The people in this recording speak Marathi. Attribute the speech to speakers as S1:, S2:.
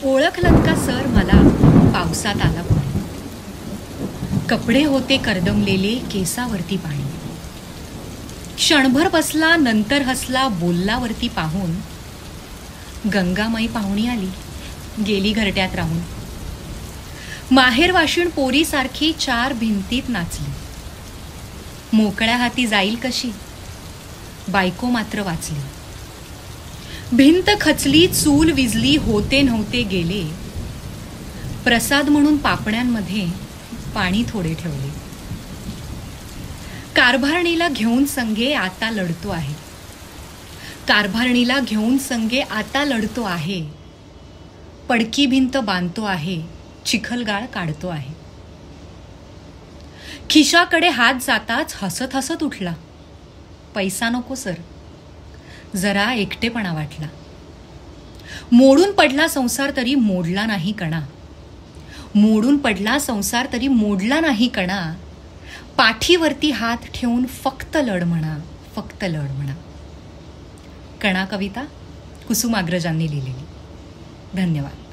S1: ओळखलं का सर मला पावसात आला कोणी? कपडे होते करदमलेले, केसावरती पाणी. क्षणभर बसला, नंतर हसला, बोललावरती पाहून. गंगामाई पाहुणी आली, गेली घरट्यात राहून. माहेर वाशिण पोरीसारखी चार भिंतीत नाचली. मोकळ्या हाती जाईल कशी, बायको मात्र वाचली. भिंत खचली, चूल विजली, होते नव्हते गेले. प्रसाद म्हणून पापण्यांमध्ये पाणी थोडे ठेवले. कारभारणीला घेऊन संगे आता लढतो आहे. कारभारणीला घेऊन संगे आता लढतो आहे. पडकी भिंत बांधतो आहे, चिखलगाळ काढतो आहे. खिशाकडे हात जाताच हसत हसत उठला. पैसा नको सर, जरा एकटेपणा वाटला. मोडून पडला संसार तरी मोडला नाही कणा. मोडून पडला संसार तरी मोडला नाही कणा. पाठीवरती हात ठेवून फक्त लढ म्हणा, फक्त लढ म्हणा. कणा कविता कुसुमाग्रजांनी लिहिलेली. धन्यवाद.